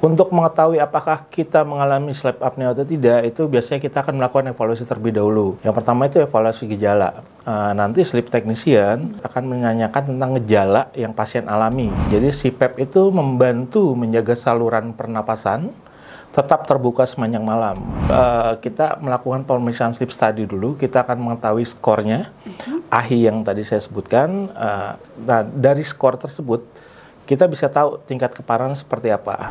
Untuk mengetahui apakah kita mengalami sleep apnea atau tidak, itu biasanya kita akan melakukan evaluasi terlebih dahulu. Yang pertama itu evaluasi gejala. Nanti sleep technician akan menanyakan tentang gejala yang pasien alami. Jadi si PEP itu membantu menjaga saluran pernapasan tetap terbuka sepanjang malam. Kita melakukan pemeriksaan sleep study dulu. Kita akan mengetahui skornya, AHI yang tadi saya sebutkan. Nah, dari skor tersebut, kita bisa tahu tingkat keparahan seperti apa.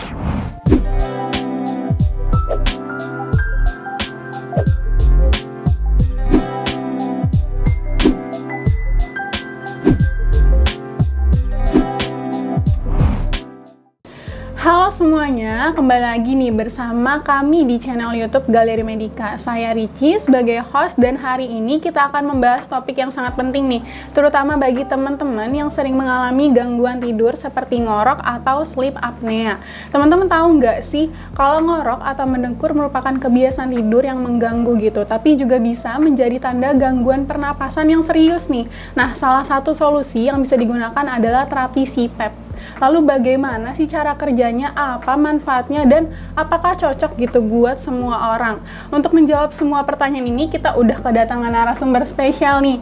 Halo semuanya, kembali lagi nih bersama kami di channel YouTube Galeri Medika. Saya Ricci sebagai host dan hari ini kita akan membahas topik yang sangat penting nih, terutama bagi teman-teman yang sering mengalami gangguan tidur seperti ngorok atau sleep apnea. Teman-teman tahu nggak sih kalau ngorok atau mendengkur merupakan kebiasaan tidur yang mengganggu gitu, tapi juga bisa menjadi tanda gangguan pernapasan yang serius nih. Nah, salah satu solusi yang bisa digunakan adalah terapi CPAP. Lalu bagaimana sih cara kerjanya, apa manfaatnya, dan apakah cocok gitu buat semua orang? Untuk menjawab semua pertanyaan ini, kita udah kedatangan narasumber spesial nih,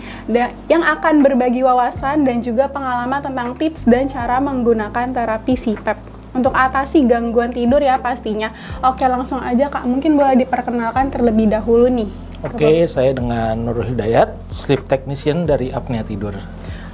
yang akan berbagi wawasan dan juga pengalaman tentang tips dan cara menggunakan terapi CPAP untuk atasi gangguan tidur ya pastinya. Oke, langsung aja Kak, mungkin boleh diperkenalkan terlebih dahulu nih. Oke, saya dengan Nurul Hidayat, sleep technician dari apnea tidur.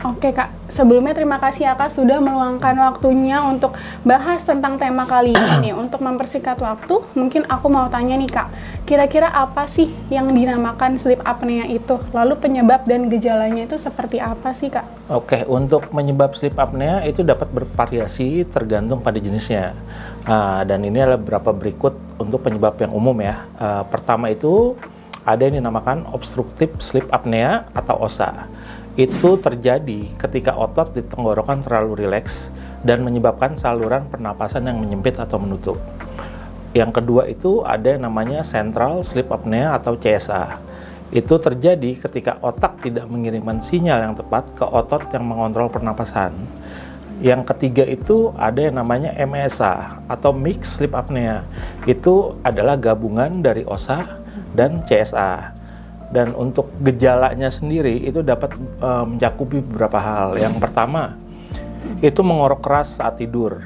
Oke Kak, sebelumnya terima kasih ya Kak sudah meluangkan waktunya untuk bahas tentang tema kali ini. Untuk mempersingkat waktu, mungkin aku mau tanya nih Kak, kira-kira apa sih yang dinamakan sleep apnea itu? Lalu penyebab dan gejalanya itu seperti apa sih Kak? Oke, untuk menyebab sleep apnea itu dapat bervariasi tergantung pada jenisnya. Dan ini adalah beberapa berikut untuk penyebab yang umum ya. Pertama itu ada yang dinamakan obstructive sleep apnea atau OSA. Itu terjadi ketika otot di tenggorokan terlalu rileks dan menyebabkan saluran pernapasan yang menyempit atau menutup. Yang kedua itu ada yang namanya central sleep apnea atau CSA. Itu terjadi ketika otak tidak mengirimkan sinyal yang tepat ke otot yang mengontrol pernapasan. Yang ketiga itu ada yang namanya MSA atau mixed sleep apnea. Itu adalah gabungan dari OSA dan CSA. Dan untuk gejalanya sendiri itu dapat mencakupi beberapa hal. Yang pertama, itu mengorok keras saat tidur.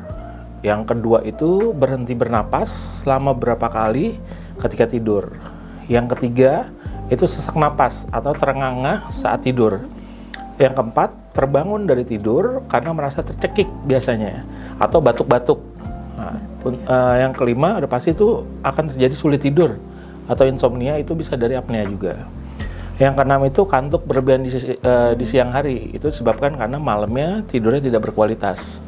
Yang kedua itu berhenti bernapas selama beberapa kali ketika tidur. Yang ketiga, itu sesak napas atau terengah-engah saat tidur. Yang keempat, terbangun dari tidur karena merasa tercekik biasanya, atau batuk-batuk. Nah, yang kelima, udah pasti itu akan terjadi sulit tidur, atau insomnia, itu bisa dari apnea juga. Yang keenam itu kantuk berlebihan di siang hari, itu disebabkan karena malamnya tidurnya tidak berkualitas.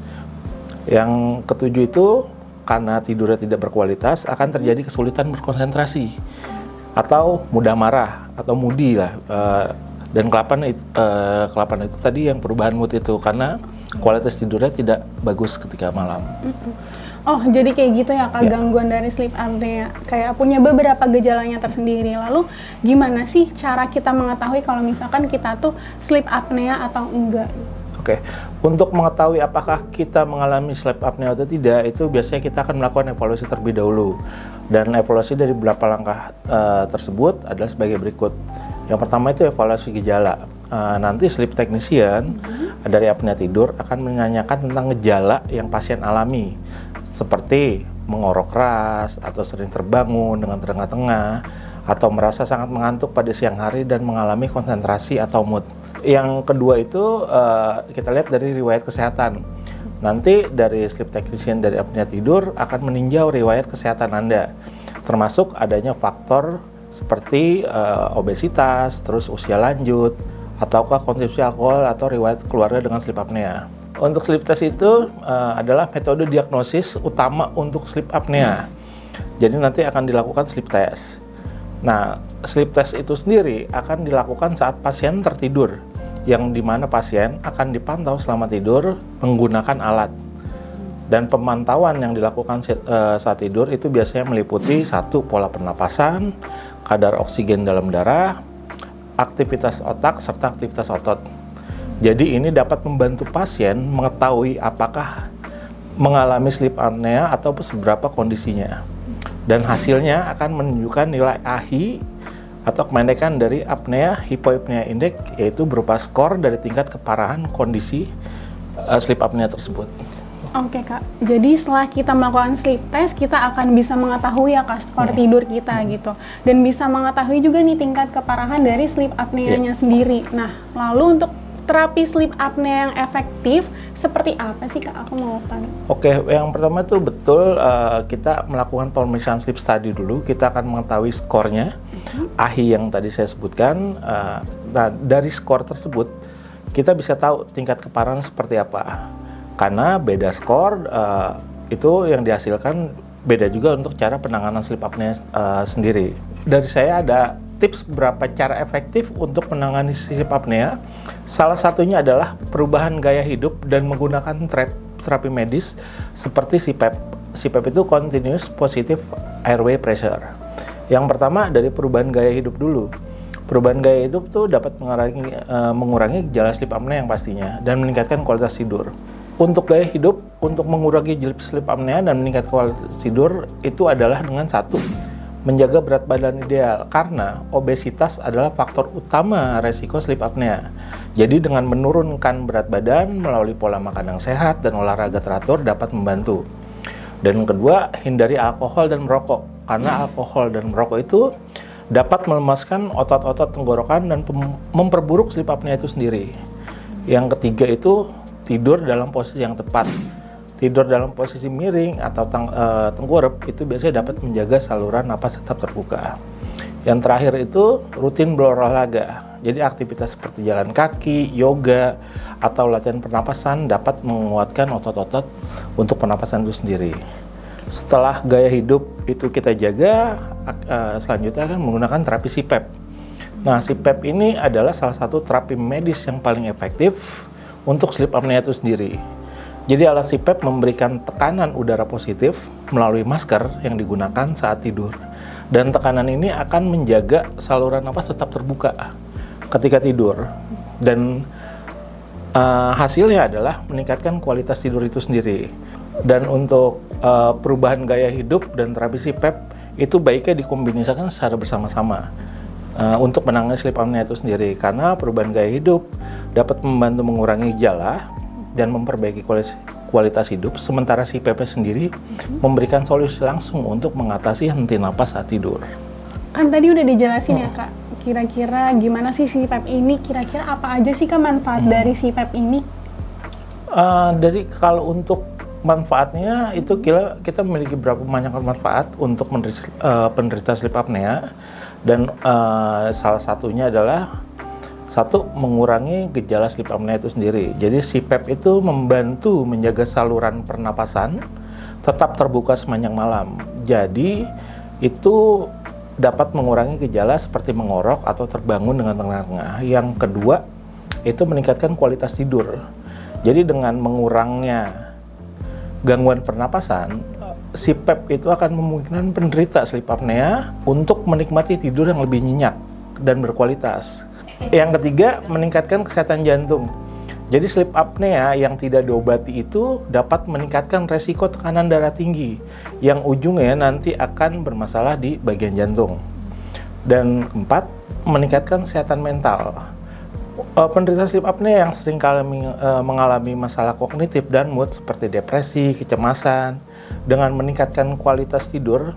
Yang ketujuh itu karena tidurnya tidak berkualitas akan terjadi kesulitan berkonsentrasi atau mudah marah atau moody lah. Dan kelapan itu tadi yang perubahan mood itu karena kualitas tidurnya tidak bagus ketika malam. Oh, jadi kayak gitu ya Kak, gangguan dari sleep apnea. Kayak punya beberapa gejalanya tersendiri. Lalu gimana sih cara kita mengetahui kalau misalkan kita tuh sleep apnea atau enggak? Oke, untuk mengetahui apakah kita mengalami sleep apnea atau tidak, itu biasanya kita akan melakukan evaluasi terlebih dahulu. Dan evaluasi dari beberapa langkah tersebut adalah sebagai berikut. Yang pertama itu evaluasi gejala. Nanti sleep technician dari apnea tidur akan menanyakan tentang gejala yang pasien alami, seperti mengorok keras, atau sering terbangun dengan tengah-tengah, atau merasa sangat mengantuk pada siang hari dan mengalami konsentrasi atau mood. Yang kedua itu kita lihat dari riwayat kesehatan. Nanti dari sleep technician dari apnea tidur akan meninjau riwayat kesehatan Anda, termasuk adanya faktor seperti obesitas, terus usia lanjut, ataukah konsumsi alkohol atau riwayat keluarga dengan sleep apnea. Untuk sleep test itu adalah metode diagnosis utama untuk sleep apnea. Jadi nanti akan dilakukan sleep test. Nah, sleep test itu sendiri akan dilakukan saat pasien tertidur, yang dimana pasien akan dipantau selama tidur menggunakan alat. Dan pemantauan yang dilakukan saat tidur itu biasanya meliputi 1. Pola pernapasan, kadar oksigen dalam darah, aktivitas otak, serta aktivitas otot. Jadi ini dapat membantu pasien mengetahui apakah mengalami sleep apnea atau seberapa kondisinya. Dan hasilnya akan menunjukkan nilai AHI atau kependekan dari apnea hypopnea index, yaitu berupa skor dari tingkat keparahan kondisi sleep apnea tersebut. Oke Kak, jadi setelah kita melakukan sleep test, kita akan bisa mengetahui ya Kak skor tidur kita gitu. Dan bisa mengetahui juga nih tingkat keparahan dari sleep apnea-nya sendiri. Nah, lalu untuk terapi sleep apnea yang efektif, seperti apa sih Kak? Aku mau tanya. Oke, yang pertama itu betul kita melakukan pemeriksaan sleep study dulu. Kita akan mengetahui skornya, AHI yang tadi saya sebutkan. Nah, dari skor tersebut, kita bisa tahu tingkat keparahan seperti apa. Karena beda skor itu yang dihasilkan beda juga untuk cara penanganan sleep apnea sendiri. Dari saya ada tips berapa cara efektif untuk menangani sleep apnea. Salah satunya adalah perubahan gaya hidup dan menggunakan terapi medis seperti CPAP. CPAP itu Continuous Positive Airway Pressure. Yang pertama dari perubahan gaya hidup dulu. Perubahan gaya hidup itu dapat mengurangi gejala sleep apnea yang pastinya dan meningkatkan kualitas tidur. Untuk gaya hidup, untuk mengurangi sleep apnea dan meningkatkan kualitas tidur itu adalah dengan satu, menjaga berat badan ideal, karena obesitas adalah faktor utama resiko sleep apnea. Jadi dengan menurunkan berat badan melalui pola makan yang sehat dan olahraga teratur dapat membantu. Dan kedua, hindari alkohol dan merokok, karena alkohol dan merokok itu dapat melemaskan otot-otot tenggorokan dan memperburuk sleep apnea itu sendiri. Yang ketiga itu tidur dalam posisi yang tepat. Tidur dalam posisi miring atau tengkurap itu biasanya dapat menjaga saluran napas tetap terbuka. Yang terakhir itu rutin berolahraga. Jadi aktivitas seperti jalan kaki, yoga, atau latihan pernapasan dapat menguatkan otot-otot untuk pernapasan itu sendiri. Setelah gaya hidup itu kita jaga, selanjutnya akan menggunakan terapi CPAP. Nah, CPAP ini adalah salah satu terapi medis yang paling efektif untuk sleep apnea itu sendiri. Jadi alat CPAP memberikan tekanan udara positif melalui masker yang digunakan saat tidur. Dan tekanan ini akan menjaga saluran napas tetap terbuka ketika tidur. Dan hasilnya adalah meningkatkan kualitas tidur itu sendiri. Dan untuk perubahan gaya hidup dan terapi CPAP itu baiknya dikombinasikan secara bersama-sama untuk menangani sleep apnea itu sendiri, karena perubahan gaya hidup dapat membantu mengurangi gejala dan memperbaiki kualitas hidup, sementara CPAP sendiri memberikan solusi langsung untuk mengatasi henti napas saat tidur. Kan tadi udah dijelasin ya Kak, kira-kira gimana sih CPAP ini, kira-kira apa aja sih Kak manfaat dari CPAP ini? Dari kalau untuk manfaatnya itu kita memiliki berapa banyak manfaat untuk penderita sleep apnea. Dan salah satunya adalah satu, mengurangi gejala sleep apnea itu sendiri. Jadi CPAP itu membantu menjaga saluran pernapasan tetap terbuka sepanjang malam. Jadi itu dapat mengurangi gejala seperti mengorok atau terbangun dengan tengah-tengah. Yang kedua, itu meningkatkan kualitas tidur. Jadi dengan mengurangnya gangguan pernapasan, CPAP itu akan memungkinkan penderita sleep apnea untuk menikmati tidur yang lebih nyenyak dan berkualitas. Yang ketiga, meningkatkan kesehatan jantung. Jadi sleep apnea yang tidak diobati itu dapat meningkatkan resiko tekanan darah tinggi yang ujungnya nanti akan bermasalah di bagian jantung. Dan keempat, meningkatkan kesehatan mental. Penderita sleep apnea yang sering mengalami masalah kognitif dan mood seperti depresi, kecemasan, dengan meningkatkan kualitas tidur,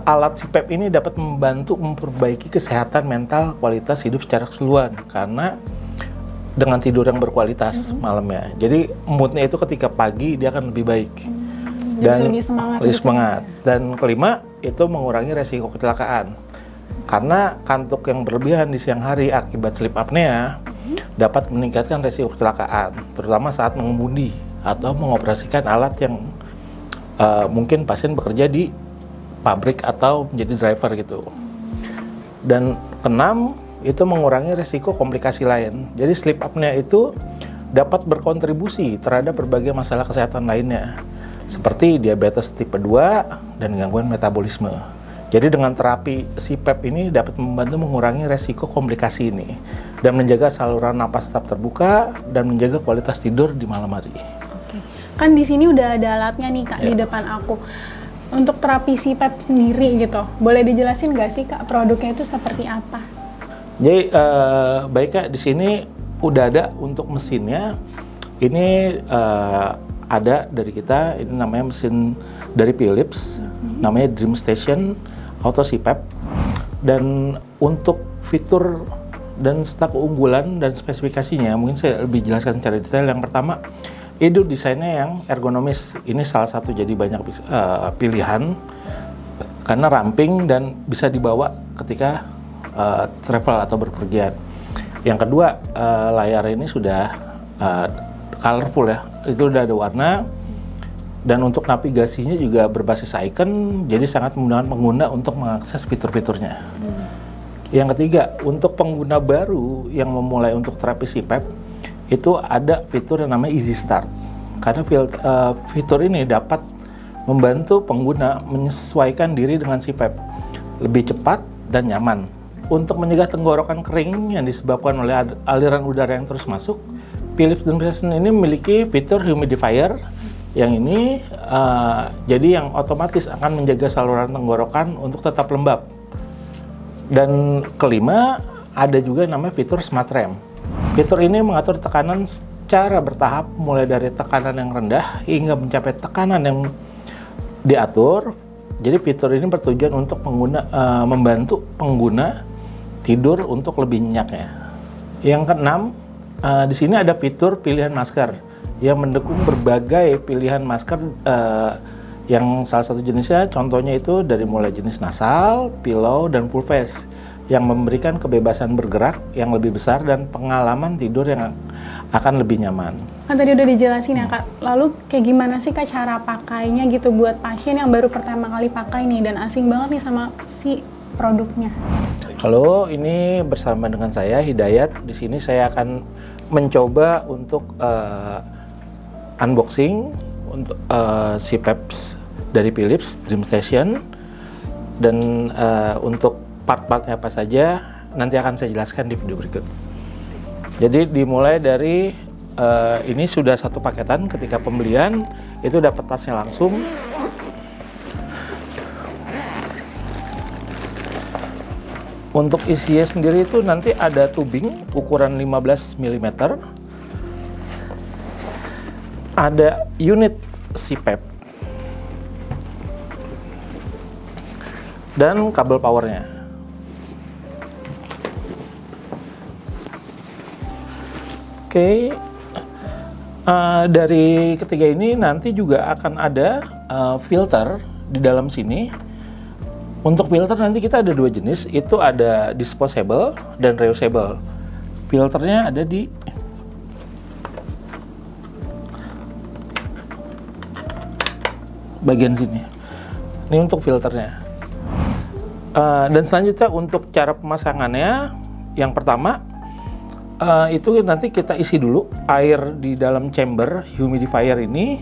alat CPAP ini dapat membantu memperbaiki kesehatan mental, kualitas hidup secara keseluruhan, karena dengan tidur yang berkualitas malamnya. Jadi moodnya itu ketika pagi dia akan lebih baik dan lebih semangat. Dan kelima, itu mengurangi resiko kecelakaan. Karena kantuk yang berlebihan di siang hari akibat sleep apnea dapat meningkatkan resiko kecelakaan, terutama saat mengemudi atau mengoperasikan alat yang mungkin pasien bekerja di pabrik atau menjadi driver gitu. Dan keenam, itu mengurangi resiko komplikasi lain. Jadi sleep apnea itu dapat berkontribusi terhadap berbagai masalah kesehatan lainnya, seperti diabetes tipe 2 dan gangguan metabolisme. Jadi dengan terapi CPAP ini dapat membantu mengurangi resiko komplikasi ini dan menjaga saluran napas tetap terbuka dan menjaga kualitas tidur di malam hari. Oke. Kan di sini udah ada alatnya nih Kak di depan aku. Untuk terapi CPAP sendiri gitu, boleh dijelasin nggak sih Kak produknya itu seperti apa? Jadi baik Kak, di sini udah ada untuk mesinnya. Ini ada dari kita, ini namanya mesin dari Philips, namanya Dream Station Auto CPAP. Dan untuk fitur dan serta keunggulan dan spesifikasinya, mungkin saya lebih jelaskan secara detail. Yang pertama, itu desainnya yang ergonomis. Ini salah satu jadi banyak pilihan karena ramping dan bisa dibawa ketika travel atau berpergian. Yang kedua, layar ini sudah colorful ya, itu udah ada warna. Dan untuk navigasinya juga berbasis icon, jadi sangat memudahkan pengguna untuk mengakses fitur-fiturnya. Yang ketiga, untuk pengguna baru yang memulai untuk terapi CPAP, itu ada fitur yang namanya Easy Start. Karena fitur ini dapat membantu pengguna menyesuaikan diri dengan CPAP lebih cepat dan nyaman. Untuk mencegah tenggorokan kering yang disebabkan oleh aliran udara yang terus masuk, Philips Dream Station ini memiliki fitur humidifier yang ini jadi yang otomatis akan menjaga saluran tenggorokan untuk tetap lembab. Dan kelima, ada juga namanya fitur Smart Rem. Fitur ini mengatur tekanan secara bertahap mulai dari tekanan yang rendah hingga mencapai tekanan yang diatur. Jadi fitur ini bertujuan untuk membantu pengguna tidur untuk lebih nyenyak ya. Yang keenam, di sini ada fitur pilihan masker yang mendukung berbagai pilihan masker yang salah satu jenisnya contohnya itu dari mulai jenis nasal, pillow, dan full face yang memberikan kebebasan bergerak yang lebih besar dan pengalaman tidur yang akan lebih nyaman. Kan tadi udah dijelasin ya Kak, lalu kayak gimana sih Kak cara pakainya gitu buat pasien yang baru pertama kali pakai nih dan asing banget nih sama si produknya? Halo, ini bersama dengan saya Hidayat. Di sini saya akan mencoba untuk unboxing untuk CPAP dari Philips Dream Station, dan untuk part-partnya apa saja nanti akan saya jelaskan di video berikut. Jadi dimulai dari ini sudah satu paketan, ketika pembelian itu dapat tasnya langsung. Untuk isinya sendiri itu nanti ada tubing ukuran 15 mm, ada unit CPAP, dan kabel powernya. Oke, dari ketiga ini nanti juga akan ada filter di dalam sini. Untuk filter nanti kita ada dua jenis, itu ada disposable dan reusable. Filternya ada di bagian sini. Ini untuk filternya. Dan selanjutnya untuk cara pemasangannya, yang pertama itu nanti kita isi dulu air di dalam chamber humidifier ini.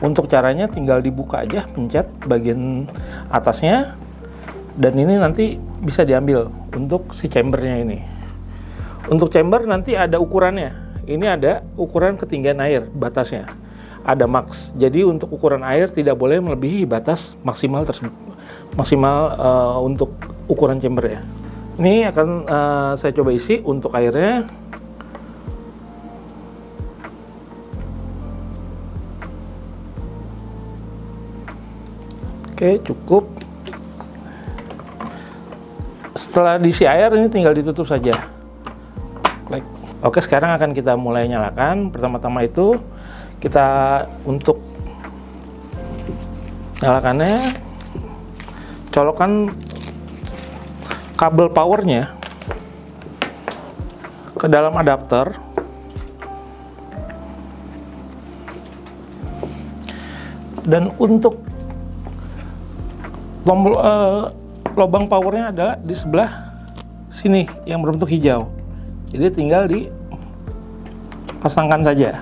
Untuk caranya tinggal dibuka aja, pencet bagian atasnya, dan ini nanti bisa diambil untuk si chambernya ini. Untuk chamber nanti ada ukurannya. Ini ada ukuran ketinggian air, batasnya ada max. Jadi untuk ukuran air tidak boleh melebihi batas maksimal untuk ukuran chamber ya. Ini akan saya coba isi untuk airnya. Oke, cukup. Setelah diisi air, ini tinggal ditutup saja. Oke, sekarang akan kita mulai nyalakan. Pertama-tama itu kita untuk nyalakannya, colokan kabel powernya ke dalam adapter. Dan untuk tombol lubang powernya adalah di sebelah sini yang berbentuk hijau. Jadi tinggal dipasangkan saja.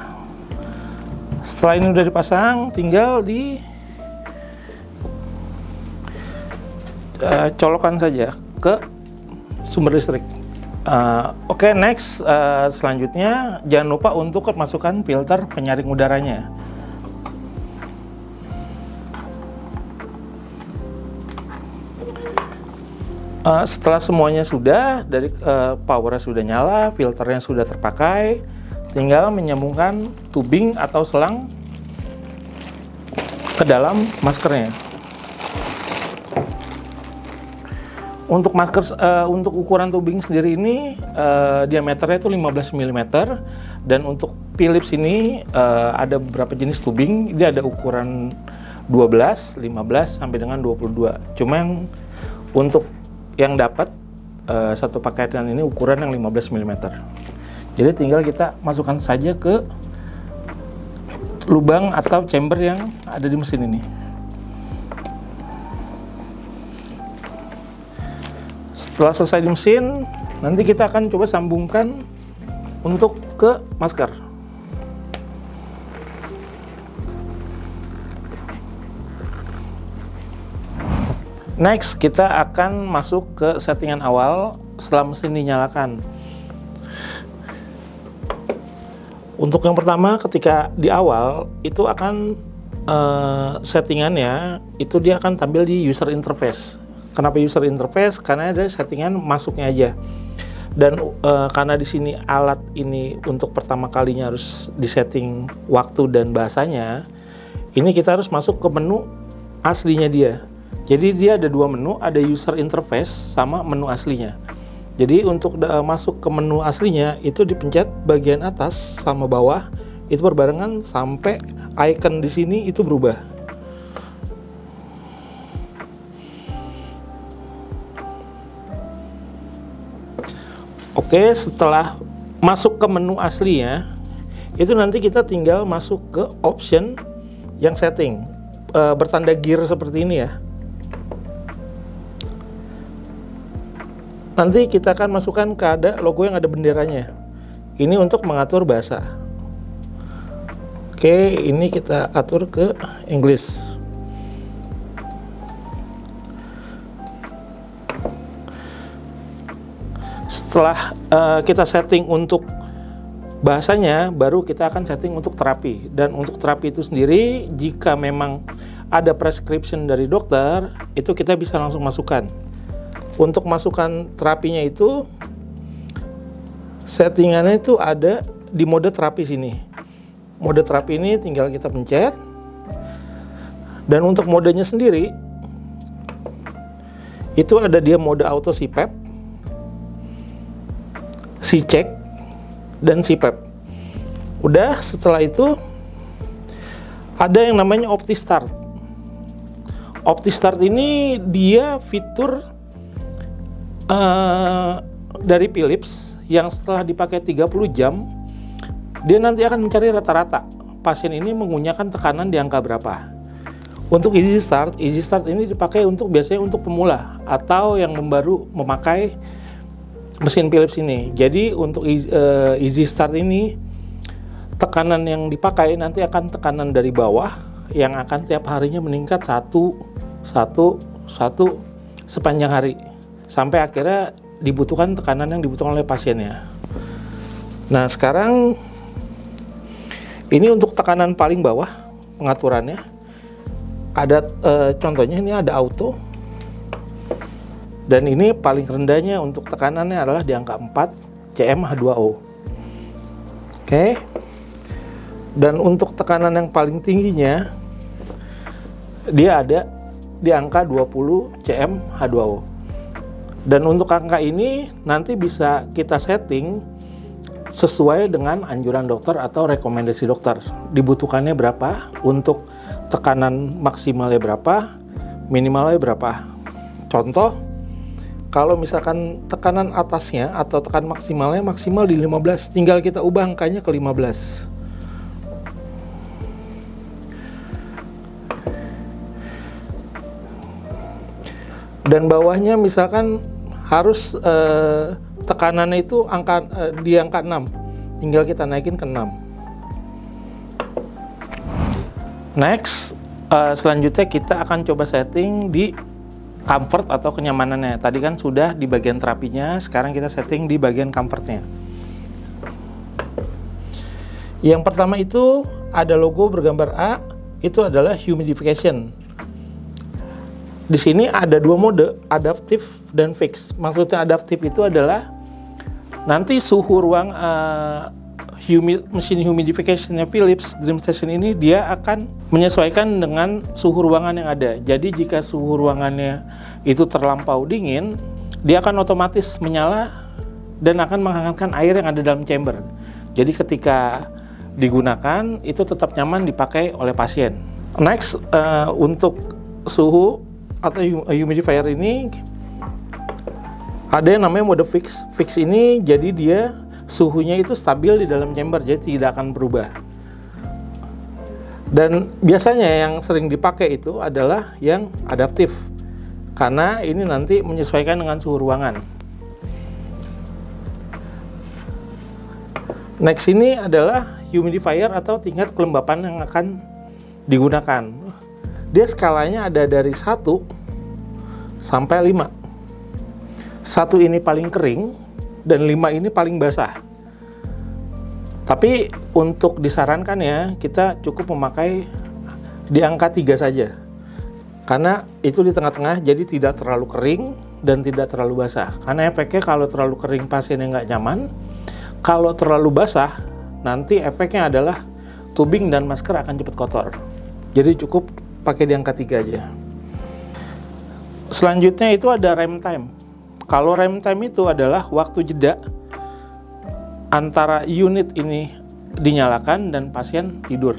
Setelah ini udah dipasang, tinggal di colokan saja ke sumber listrik. Oke, next, selanjutnya jangan lupa untuk masukkan filter penyaring udaranya. Setelah semuanya sudah, dari powernya sudah nyala, filternya sudah terpakai, tinggal menyambungkan tubing atau selang ke dalam maskernya. Untuk masker, untuk ukuran tubing sendiri ini diameternya itu 15 mm, dan untuk Philips ini ada beberapa jenis tubing. Dia ada ukuran 12, 15 sampai dengan 22. Cuma yang dapat satu paketan ini ukuran yang 15 mm. Jadi tinggal kita masukkan saja ke lubang atau chamber yang ada di mesin ini. Setelah selesai di mesin, nanti kita akan coba sambungkan untuk ke masker. Next, kita akan masuk ke settingan awal setelah mesin dinyalakan. Untuk yang pertama, ketika di awal itu akan settingannya itu dia akan tampil di user interface. Kenapa user interface? Karena ada settingan masuknya aja. Dan karena di sini alat ini untuk pertama kalinya harus disetting waktu dan bahasanya, ini kita harus masuk ke menu aslinya dia. Jadi dia ada dua menu, ada user interface sama menu aslinya. Jadi untuk masuk ke menu aslinya itu dipencet bagian atas sama bawah itu berbarengan sampai icon di sini itu berubah. Oke, setelah masuk ke menu aslinya, itu nanti kita tinggal masuk ke option yang setting, bertanda gear seperti ini ya. Nanti kita akan masukkan ke ada logo yang ada benderanya. Ini untuk mengatur bahasa. Oke, ini kita atur ke English. Setelah kita setting untuk bahasanya, baru kita akan setting untuk terapi. Dan untuk terapi itu sendiri, jika memang ada prescription dari dokter, itu kita bisa langsung masukkan. Untuk masukkan terapinya itu, settingannya itu ada di mode terapi sini. Mode terapi ini tinggal kita pencet. Dan untuk modenya sendiri, itu ada dia mode auto CPAP, C-check, dan CPAP. Udah, setelah itu ada yang namanya OptiStart. OptiStart ini dia fitur dari Philips yang setelah dipakai 30 jam, dia nanti akan mencari rata-rata pasien ini menggunakan tekanan di angka berapa. Untuk Easy Start ini dipakai untuk biasanya untuk pemula atau yang baru memakai mesin Philips ini. Jadi untuk Easy Start ini tekanan yang dipakai nanti akan tekanan dari bawah yang akan tiap harinya meningkat satu sepanjang hari sampai akhirnya dibutuhkan tekanan yang dibutuhkan oleh pasiennya. Nah, sekarang ini untuk tekanan paling bawah pengaturannya ada contohnya ini ada auto. Dan ini paling rendahnya untuk tekanannya adalah di angka 4 cm H2O. Oke. Dan untuk tekanan yang paling tingginya dia ada di angka 20 cm H2O. Dan untuk angka ini nanti bisa kita setting sesuai dengan anjuran dokter atau rekomendasi dokter. Dibutuhkannya berapa, untuk tekanan maksimalnya berapa, minimalnya berapa. Contoh, kalau misalkan tekanan atasnya atau tekanan maksimalnya maksimal di 15, tinggal kita ubah angkanya ke 15. Dan bawahnya misalkan harus tekanannya itu di angka 6, tinggal kita naikin ke 6. Next, selanjutnya kita akan coba setting di comfort atau kenyamanannya. Tadi kan sudah di bagian terapinya, sekarang kita setting di bagian comfortnya. Yang pertama itu ada logo bergambar A, itu adalah humidification. Di sini ada dua mode, adaptif dan fix. Maksudnya adaptif itu adalah nanti suhu ruang mesin humidification-nya Philips DreamStation ini dia akan menyesuaikan dengan suhu ruangan yang ada. Jadi jika suhu ruangannya itu terlampau dingin, dia akan otomatis menyala dan akan menghangatkan air yang ada dalam chamber. Jadi ketika digunakan itu tetap nyaman dipakai oleh pasien. Next, untuk suhu atau humidifier ini ada yang namanya mode fix. Fix ini jadi dia suhunya itu stabil di dalam chamber, jadi tidak akan berubah. Dan biasanya yang sering dipakai itu adalah yang adaptif, karena ini nanti menyesuaikan dengan suhu ruangan. Next ini adalah humidifier atau tingkat kelembapan yang akan digunakan. Dia skalanya ada dari 1 sampai 5. 1 ini paling kering dan 5 ini paling basah. Tapi untuk disarankan ya, kita cukup memakai di angka 3 saja. Karena itu di tengah-tengah, jadi tidak terlalu kering dan tidak terlalu basah. Karena efeknya kalau terlalu kering pasiennya nggak nyaman. Kalau terlalu basah, nanti efeknya adalah tubing dan masker akan cepat kotor. Jadi cukup pakai di angka 3 aja. Selanjutnya itu ada rem time. Kalau rem time itu adalah waktu jeda antara unit ini dinyalakan dan pasien tidur.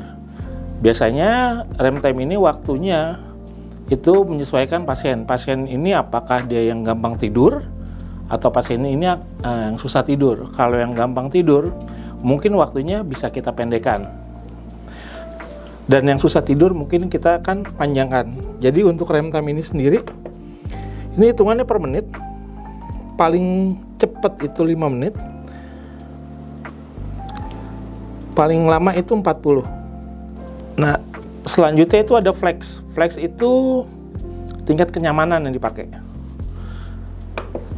Biasanya rem time ini waktunya itu menyesuaikan pasien. Pasien ini apakah dia yang gampang tidur atau pasien ini yang susah tidur. Kalau yang gampang tidur, mungkin waktunya bisa kita pendekkan. Dan yang susah tidur mungkin kita akan panjangkan. Jadi untuk rem time ini sendiri, ini hitungannya per menit. Paling cepat itu 5 menit. Paling lama itu 40. Nah, selanjutnya itu ada flex. Flex itu tingkat kenyamanan yang dipakai.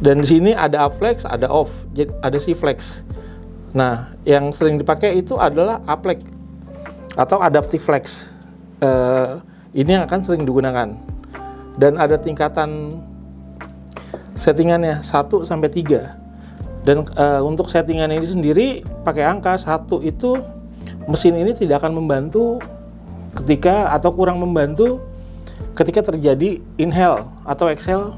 Dan di sini ada A-flex, ada off, ada C-flex. Nah, yang sering dipakai itu adalah A-flex atau adaptive flex. Ini yang akan sering digunakan. Dan ada tingkatan settingannya 1 sampai 3. Dan untuk settingan ini sendiri pakai angka 1 itu mesin ini tidak akan membantu ketika atau kurang membantu ketika terjadi inhale atau exhale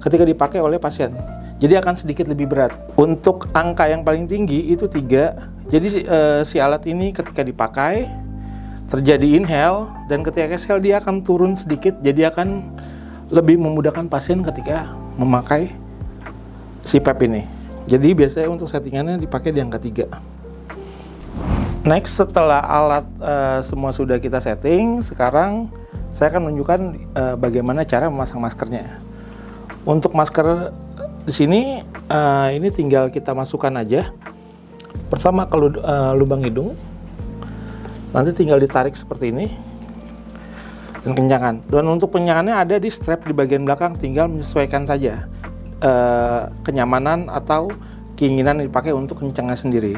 ketika dipakai oleh pasien. Jadi akan sedikit lebih berat. Untuk angka yang paling tinggi itu 3. Jadi si alat ini ketika dipakai terjadi inhale dan ketika exhale dia akan turun sedikit. Jadi akan lebih memudahkan pasien ketika memakai si PEP ini. Jadi biasanya untuk settingannya dipakai di angka 3. Next, setelah alat semua sudah kita setting, sekarang saya akan menunjukkan bagaimana cara memasang maskernya. Untuk masker di sini ini tinggal kita masukkan aja. Pertama ke lubang hidung, nanti tinggal ditarik seperti ini dan kencangkan. Dan untuk penyenangannya ada di strap di bagian belakang, tinggal menyesuaikan saja kenyamanan atau keinginan yang dipakai untuk kencangnya sendiri.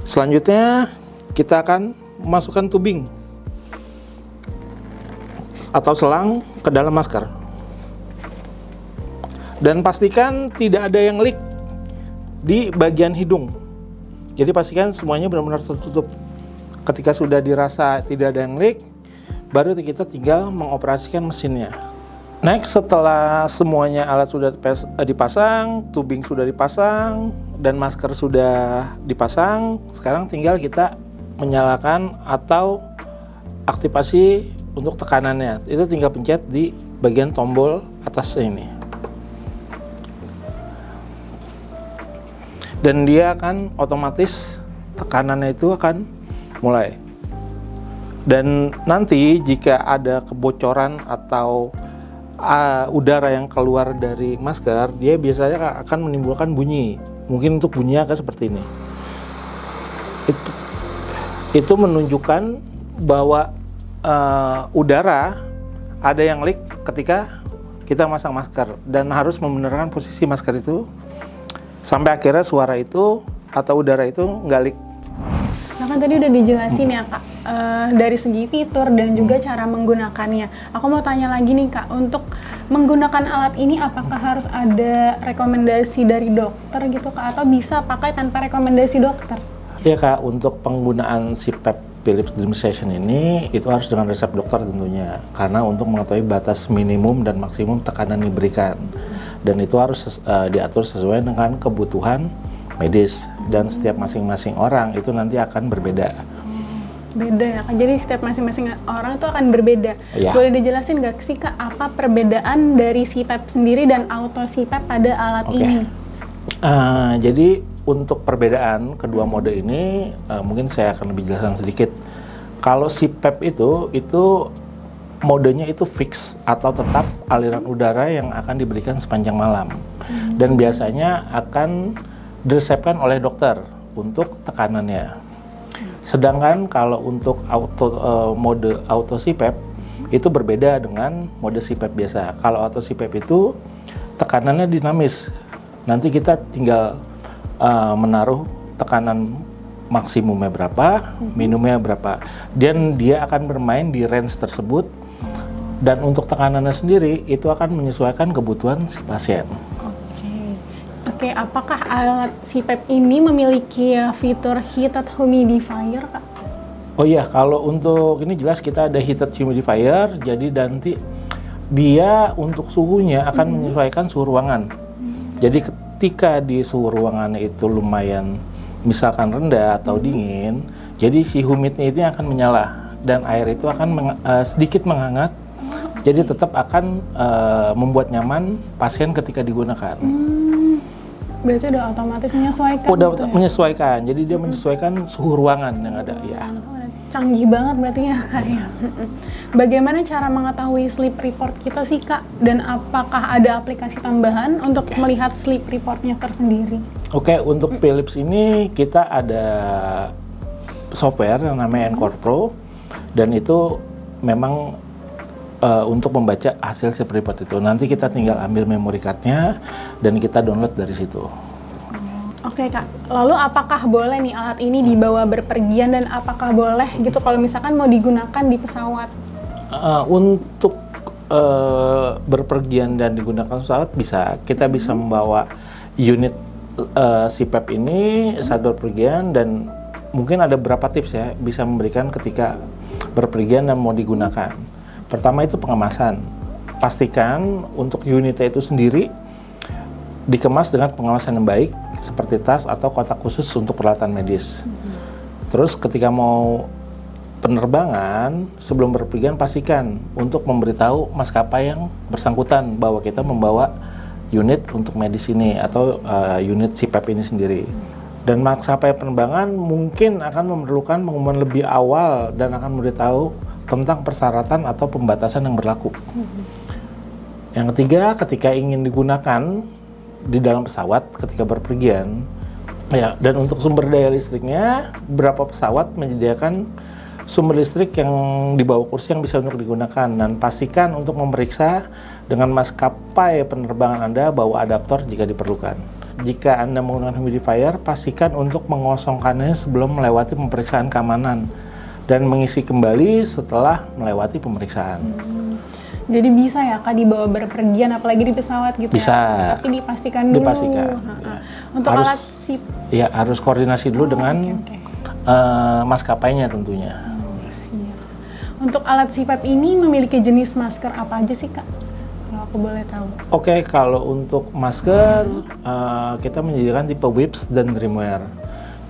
Selanjutnya kita akan memasukkan tubing atau selang ke dalam masker. Dan pastikan tidak ada yang leak di bagian hidung. Jadi pastikan semuanya benar-benar tertutup. Ketika sudah dirasa tidak ada yang leak, baru kita tinggal mengoperasikan mesinnya. Next, setelah semuanya alat sudah dipasang, tubing sudah dipasang, dan masker sudah dipasang, sekarang tinggal kita menyalakan atau aktivasi untuk tekanannya. Itu tinggal pencet di bagian tombol atas ini. Dan dia akan otomatis tekanannya itu akan mulai. Dan nanti jika ada kebocoran atau udara yang keluar dari masker, dia biasanya akan menimbulkan bunyi. Mungkin untuk bunyinya akan seperti ini. Itu menunjukkan bahwa udara ada yang leak ketika kita masang masker, dan harus membenarkan posisi masker itu sampai akhirnya suara itu atau udara itu nggak leak. Nah kan tadi udah dijelasin ya Kak, dari segi fitur dan juga cara menggunakannya. Aku mau tanya lagi nih Kak, untuk menggunakan alat ini apakah harus ada rekomendasi dari dokter gitu Kak, atau bisa pakai tanpa rekomendasi dokter? Iya Kak, untuk penggunaan CPAP Philips Dream Session ini itu harus dengan resep dokter tentunya, karena untuk mengetahui batas minimum dan maksimum tekanan yang diberikan, dan itu harus diatur sesuai dengan kebutuhan medis, dan setiap masing-masing orang itu nanti akan berbeda. Beda ya Kak, jadi setiap masing-masing orang itu akan berbeda. Ya. Boleh dijelasin nggak sih Kak, apa perbedaan dari CPAP sendiri dan auto CPAP pada alat ini? Jadi untuk perbedaan kedua mode ini, mungkin saya akan lebih jelaskan sedikit. Kalau CPAP itu modenya itu fix atau tetap aliran udara yang akan diberikan sepanjang malam, dan biasanya akan diresepkan oleh dokter untuk tekanannya. Sedangkan kalau untuk mode auto CPAP itu berbeda dengan mode CPAP biasa. Kalau auto CPAP itu tekanannya dinamis. Nanti kita tinggal menaruh tekanan maksimumnya berapa, minimumnya berapa, dan dia akan bermain di range tersebut, dan untuk tekanannya sendiri itu akan menyesuaikan kebutuhan si pasien. Oke, apakah alat CPAP ini memiliki fitur heated humidifier Kak? Oh iya, kalau untuk ini jelas kita ada heated humidifier, jadi nanti dia untuk suhunya akan menyesuaikan suhu ruangan. Jadi ketika di suhu ruangannya itu lumayan misalkan rendah atau dingin, jadi si humidnya itu akan menyala dan air itu akan sedikit menghangat, jadi tetap akan membuat nyaman pasien ketika digunakan. Berarti udah otomatis menyesuaikan. Udah gitu ya? menyesuaikan, jadi dia menyesuaikan suhu ruangan yang ada. Ya. Canggih banget berarti ya Kak ya. Bagaimana cara mengetahui sleep report kita sih Kak? Dan apakah ada aplikasi tambahan untuk melihat sleep reportnya tersendiri? Oke, untuk Philips ini kita ada software yang namanya Encore Pro, dan itu memang untuk membaca hasil sleep report itu. Nanti kita tinggal ambil memory cardnya dan kita download dari situ. Oke Kak, lalu apakah boleh nih alat ini dibawa berpergian, dan apakah boleh gitu kalau misalkan mau digunakan di pesawat? Untuk berpergian dan digunakan pesawat bisa. Kita bisa membawa unit CPAP ini saat berpergian, dan mungkin ada beberapa tips ya bisa memberikan ketika berpergian dan mau digunakan. Pertama itu pengemasan. Pastikan untuk unitnya itu sendiri dikemas dengan pengemasan yang baik, seperti tas atau kotak khusus untuk peralatan medis. Terus ketika mau penerbangan, sebelum berpergian pastikan untuk memberitahu maskapai yang bersangkutan bahwa kita membawa unit untuk medis ini atau unit CPAP ini sendiri. Dan maskapai penerbangan mungkin akan memerlukan pengumuman lebih awal dan akan memberitahu tentang persyaratan atau pembatasan yang berlaku. Yang ketiga, ketika ingin digunakan di dalam pesawat ketika berpergian, ya, dan untuk sumber daya listriknya, beberapa pesawat menyediakan sumber listrik yang di bawah kursi yang bisa untuk digunakan, dan pastikan untuk memeriksa dengan maskapai penerbangan Anda bawa adaptor jika diperlukan. Jika Anda menggunakan humidifier, pastikan untuk mengosongkannya sebelum melewati pemeriksaan keamanan dan mengisi kembali setelah melewati pemeriksaan. Jadi bisa ya Kak dibawa berpergian, apalagi di pesawat gitu? Bisa. Ya? Tapi dipastikan dulu. Dipastikan. Ya. Untuk harus, alat SIP? Ya, harus koordinasi dulu dengan maskapainya tentunya. Siap. Untuk alat CPAP ini memiliki jenis masker apa aja sih Kak? Kalau aku boleh tahu. Oke, kalau untuk masker, kita menyediakan tipe WIPS dan Dreamwear.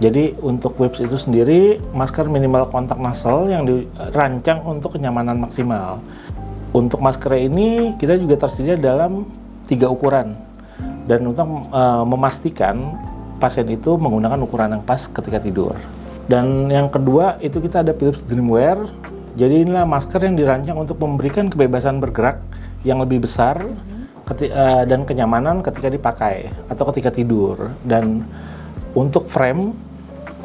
Jadi untuk WIPS itu sendiri, masker minimal kontak nasal yang dirancang untuk kenyamanan maksimal. Untuk masker ini, kita juga tersedia dalam 3 ukuran. Dan untuk memastikan pasien itu menggunakan ukuran yang pas ketika tidur. Dan yang kedua, itu kita ada Philips Dreamwear. Jadi inilah masker yang dirancang untuk memberikan kebebasan bergerak yang lebih besar dan kenyamanan ketika dipakai atau ketika tidur. Dan untuk frame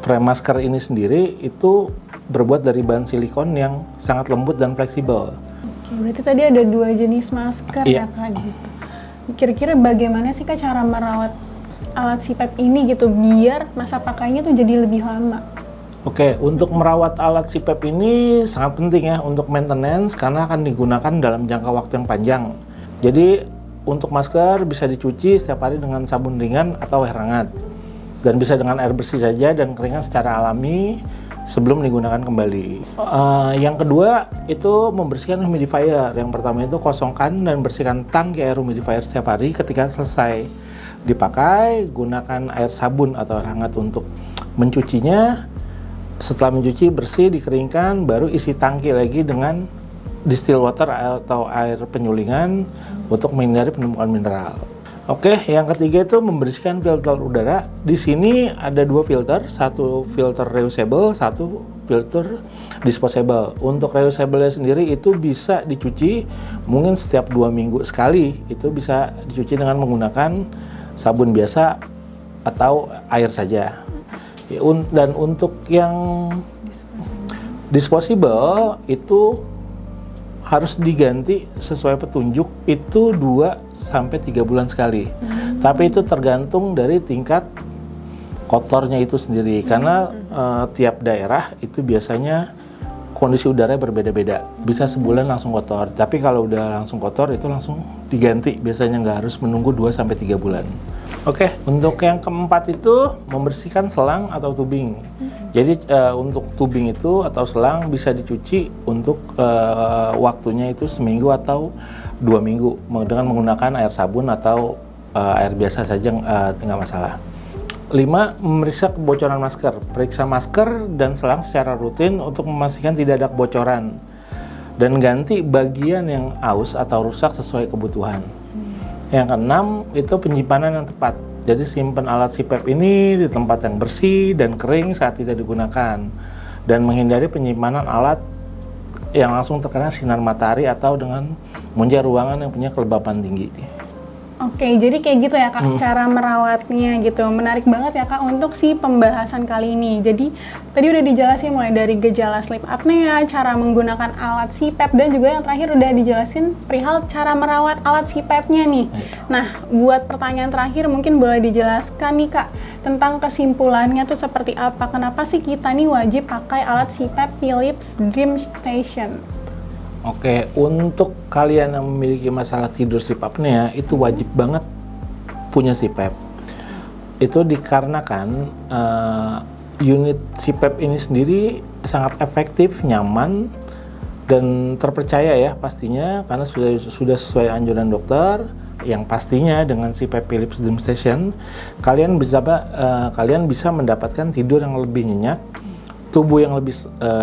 masker ini sendiri itu berbuat dari bahan silikon yang sangat lembut dan fleksibel. Oke, berarti tadi ada 2 jenis masker ya Kak gitu. Kira-kira bagaimana sih Kak cara merawat alat CPAP ini gitu biar masa pakainya tuh jadi lebih lama? Oke, untuk merawat alat CPAP ini sangat penting ya untuk maintenance karena akan digunakan dalam jangka waktu yang panjang. Jadi untuk masker bisa dicuci setiap hari dengan sabun ringan atau air hangat. Dan bisa dengan air bersih saja dan keringat secara alami sebelum digunakan kembali. Yang kedua itu membersihkan humidifier. Yang pertama itu kosongkan dan bersihkan tangki air humidifier setiap hari. Ketika selesai dipakai, gunakan air sabun atau air hangat untuk mencucinya. Setelah mencuci bersih, dikeringkan, baru isi tangki lagi dengan distill water atau air penyulingan untuk menghindari penumpukan mineral. Oke, yang ketiga itu membersihkan filter udara. Di sini ada 2 filter, satu filter reusable, satu filter disposable. Untuk reusable sendiri itu bisa dicuci mungkin setiap 2 minggu sekali. Itu bisa dicuci dengan menggunakan sabun biasa atau air saja. Dan untuk yang disposable itu harus diganti sesuai petunjuk itu 2-3 bulan sekali. Tapi itu tergantung dari tingkat kotornya itu sendiri karena tiap daerah itu biasanya kondisi udaranya berbeda-beda. Bisa sebulan langsung kotor. Tapi kalau udah langsung kotor itu langsung diganti. Biasanya nggak harus menunggu 2-3 bulan. Oke, untuk yang keempat itu membersihkan selang atau tubing. Jadi untuk tubing itu atau selang bisa dicuci untuk waktunya itu seminggu atau 2 minggu dengan menggunakan air sabun atau air biasa saja, nggak masalah. 5. Memeriksa kebocoran masker. Periksa masker dan selang secara rutin untuk memastikan tidak ada kebocoran. Dan ganti bagian yang aus atau rusak sesuai kebutuhan. Yang keenam itu penyimpanan yang tepat. Jadi simpan alat CPAP ini di tempat yang bersih dan kering saat tidak digunakan. Dan menghindari penyimpanan alat yang langsung terkena sinar matahari atau dengan menjaga ruangan yang punya kelembapan tinggi. Oke, jadi kayak gitu ya Kak, cara merawatnya gitu. Menarik banget ya Kak untuk si pembahasan kali ini. Jadi tadi udah dijelasin mulai dari gejala sleep apnea, cara menggunakan alat CPAP, dan juga yang terakhir udah dijelasin perihal cara merawat alat CPAP-nya nih. Nah, buat pertanyaan terakhir mungkin boleh dijelaskan nih Kak, tentang kesimpulannya tuh seperti apa? Kenapa sih kita nih wajib pakai alat CPAP Philips DreamStation? Oke, untuk kalian yang memiliki masalah tidur sleep apnea itu wajib banget punya CPAP. Itu dikarenakan unit CPAP ini sendiri sangat efektif, nyaman, dan terpercaya ya pastinya karena sudah sesuai anjuran dokter. Yang pastinya dengan CPAP Philips DreamStation kalian bisa mendapatkan tidur yang lebih nyenyak, tubuh yang lebih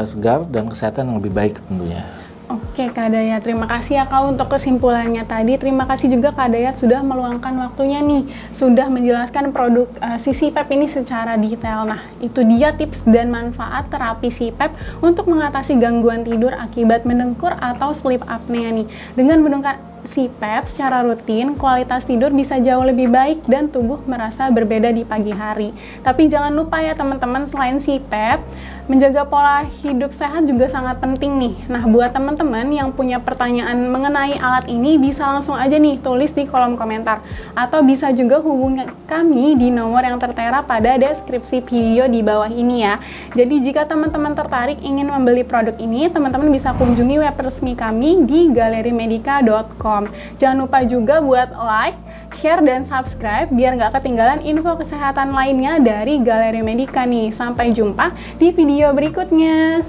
segar, dan kesehatan yang lebih baik tentunya. Oke Kak Dayat, terima kasih ya Kak untuk kesimpulannya tadi. Terima kasih juga Kak Dayat sudah meluangkan waktunya nih, sudah menjelaskan produk CPAP ini secara detail. Nah, itu dia tips dan manfaat terapi CPAP untuk mengatasi gangguan tidur akibat mendengkur atau sleep apnea nih. Dengan menggunakan CPAP secara rutin, kualitas tidur bisa jauh lebih baik dan tubuh merasa berbeda di pagi hari. Tapi jangan lupa ya teman-teman, selain CPAP, menjaga pola hidup sehat juga sangat penting nih. Nah, buat teman-teman yang punya pertanyaan mengenai alat ini, bisa langsung aja nih tulis di kolom komentar. Atau bisa juga hubungi kami di nomor yang tertera pada deskripsi video di bawah ini ya. Jadi jika teman-teman tertarik ingin membeli produk ini, teman-teman bisa kunjungi web resmi kami di galerimedica.com. Jangan lupa juga buat like, share, dan subscribe biar nggak ketinggalan info kesehatan lainnya dari Galeri Medica nih. Sampai jumpa di video berikutnya.